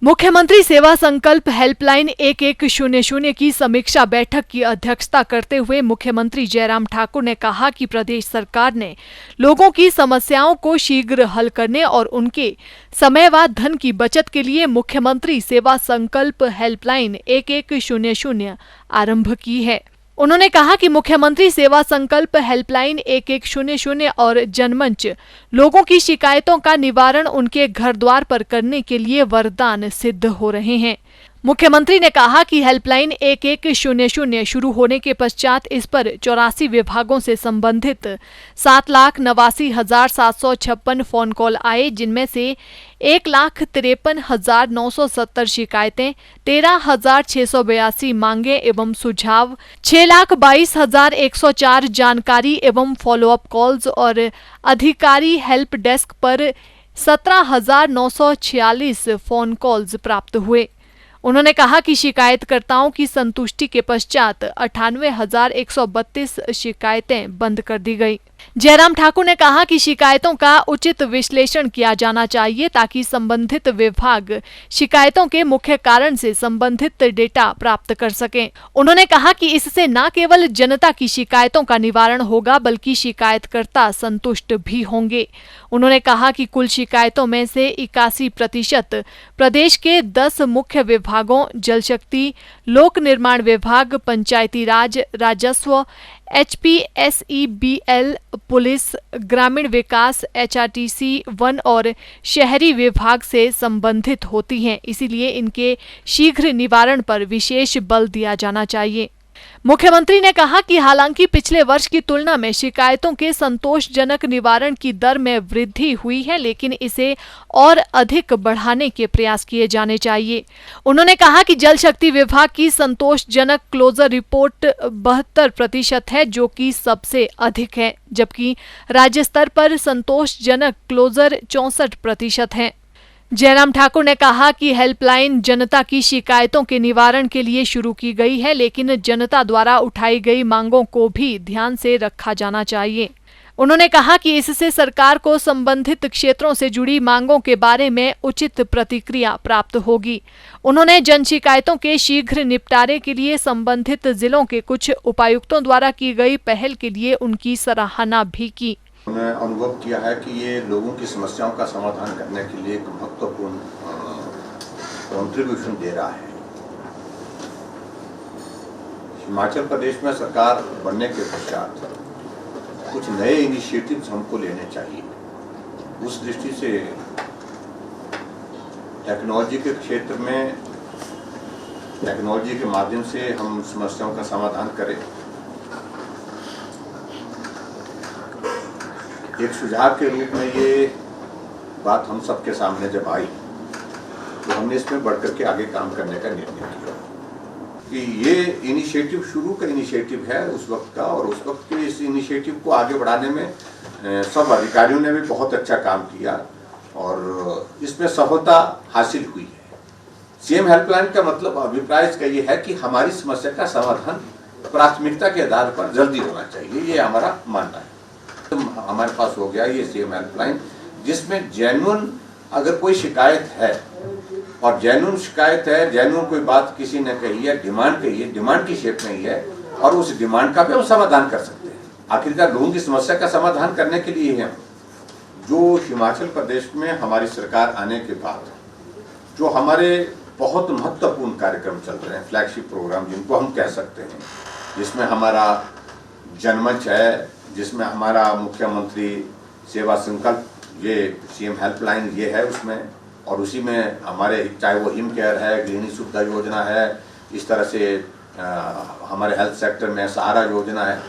मुख्यमंत्री सेवा संकल्प हेल्पलाइन 1100 की समीक्षा बैठक की अध्यक्षता करते हुए मुख्यमंत्री जयराम ठाकुर ने कहा कि प्रदेश सरकार ने लोगों की समस्याओं को शीघ्र हल करने और उनके समय व धन की बचत के लिए मुख्यमंत्री सेवा संकल्प हेल्पलाइन 1100 आरंभ की है। उन्होंने कहा कि मुख्यमंत्री सेवा संकल्प हेल्पलाइन 1100 और जनमंच लोगों की शिकायतों का निवारण उनके घर द्वार पर करने के लिए वरदान सिद्ध हो रहे हैं। मुख्यमंत्री ने कहा कि हेल्पलाइन 1100 शुरू होने के पश्चात इस पर 84 विभागों से संबंधित 7,89,756 फोन कॉल आए, जिनमें से 1,53,970 शिकायतें, 13,682 मांगे एवं सुझाव, 6,22,104 जानकारी एवं फॉलोअप कॉल्स और अधिकारी हेल्प डेस्क पर 17,946 फोन कॉल्स प्राप्त हुए। उन्होंने कहा कि शिकायतकर्ताओं की संतुष्टि के पश्चात 98,132 शिकायतें बंद कर दी गई। जयराम ठाकुर ने कहा कि शिकायतों का उचित विश्लेषण किया जाना चाहिए ताकि संबंधित विभाग शिकायतों के मुख्य कारण से संबंधित डेटा प्राप्त कर सकें। उन्होंने कहा कि इससे न केवल जनता की शिकायतों का निवारण होगा बल्कि शिकायतकर्ता संतुष्ट भी होंगे। उन्होंने कहा कि कुल शिकायतों में से 81% प्रदेश के 10 मुख्य विभागों जल शक्ति, लोक निर्माण विभाग, पंचायती राज, राजस्व, HPSEBL, पुलिस, ग्रामीण विकास, HRTC, वन और शहरी विभाग से संबंधित होती हैं। इसीलिए इनके शीघ्र निवारण पर विशेष बल दिया जाना चाहिए। मुख्यमंत्री ने कहा कि हालांकि पिछले वर्ष की तुलना में शिकायतों के संतोषजनक निवारण की दर में वृद्धि हुई है, लेकिन इसे और अधिक बढ़ाने के प्रयास किए जाने चाहिए। उन्होंने कहा कि जल शक्ति विभाग की संतोषजनक क्लोजर रिपोर्ट 72% है, जो कि सबसे अधिक है, जबकि राज्य स्तर पर संतोषजनक क्लोजर 64% है। जयराम ठाकुर ने कहा कि हेल्पलाइन जनता की शिकायतों के निवारण के लिए शुरू की गई है, लेकिन जनता द्वारा उठाई गई मांगों को भी ध्यान से रखा जाना चाहिए। उन्होंने कहा कि इससे सरकार को संबंधित क्षेत्रों से जुड़ी मांगों के बारे में उचित प्रतिक्रिया प्राप्त होगी। उन्होंने जन शिकायतों के शीघ्र निपटारे के लिए संबंधित जिलों के कुछ उपायुक्तों द्वारा की गई पहल के लिए उनकी सराहना भी की। उन्होंने अनुभव किया है कि ये लोगों की समस्याओं का समाधान करने के लिए एक महत्वपूर्ण कंट्रीब्यूशन दे रहा है। हिमाचल प्रदेश में सरकार बनने के पश्चात कुछ नए इनिशिएटिव्स हमको लेने चाहिए। उस दृष्टि से टेक्नोलॉजी के क्षेत्र में टेक्नोलॉजी के माध्यम से हम समस्याओं का समाधान करें। एक सुझाव के रूप में ये बात हम सबके सामने जब आई तो हमने इसमें बढ़कर के आगे काम करने का निर्णय किया कि ये इनिशिएटिव शुरू का इनिशिएटिव है उस वक्त का, और उस वक्त के इस इनिशिएटिव को आगे बढ़ाने में सब अधिकारियों ने भी बहुत अच्छा काम किया और इसमें सफलता हासिल हुई है। सीएम हेल्पलाइन का मतलब अभिप्राय इसका ये है कि हमारी समस्या का समाधान प्राथमिकता के आधार पर जल्दी होना चाहिए, ये हमारा मानना है। हमारे पास हो गया ये सीएम हेल्पलाइन, जिसमें जेन्युइन अगर कोई शिकायत है और जेन्युइन शिकायत है, जेन्युइन कोई बात किसी ने कही है, डिमांड कही है, डिमांड की शेप में ही है और उस डिमांड का भी हम समाधान कर सकते हैं। आखिरकार लोगों की समस्या का समाधान करने के लिए हम जो हिमाचल प्रदेश में हमारी सरकार आने के बाद जो हमारे बहुत महत्वपूर्ण कार्यक्रम चल रहे हैं, फ्लैगशिप प्रोग्राम जिनको हम कह सकते हैं, जिसमें हमारा जनमंच है, जिसमें हमारा मुख्यमंत्री सेवा संकल्प ये सीएम हेल्पलाइन ये है उसमें, और उसी में हमारे चाहे वो हिम केयर है, गृहिणी सुविधा योजना है, इस तरह से हमारे हेल्थ सेक्टर में सहारा योजना है,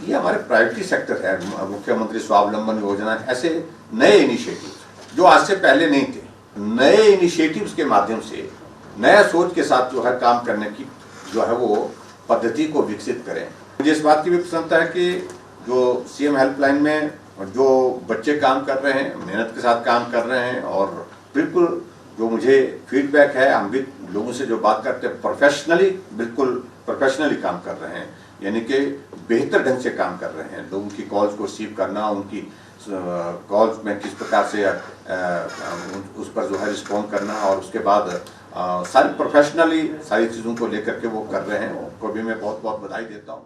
ये हमारे प्राइवेटी सेक्टर है, मुख्यमंत्री स्वावलंबन योजना है। ऐसे नए इनिशिएटिव जो आज से पहले नहीं थे, नए इनिशिएटिव्स के माध्यम से नया सोच के साथ जो है काम करने की जो है वो पद्धति को विकसित करें। मुझे इस बात की भी प्रसन्नता है कि जो सीएम हेल्पलाइन में जो बच्चे काम कर रहे हैं, मेहनत के साथ काम कर रहे हैं और बिल्कुल जो मुझे फीडबैक है, हम भी लोगों से जो बात करते हैं प्रोफेशनली, बिल्कुल प्रोफेशनली काम कर रहे हैं, यानी कि बेहतर ढंग से काम कर रहे हैं। लोगों की कॉल्स को रिसीव करना, उनकी कॉल्स में किस प्रकार से उस पर जो है रिस्पॉन्ड करना, और उसके बाद सारी प्रोफेशनली सारी चीज़ों को लेकर के वो कर रहे हैं, उनको भी मैं बहुत बहुत बधाई देता हूँ।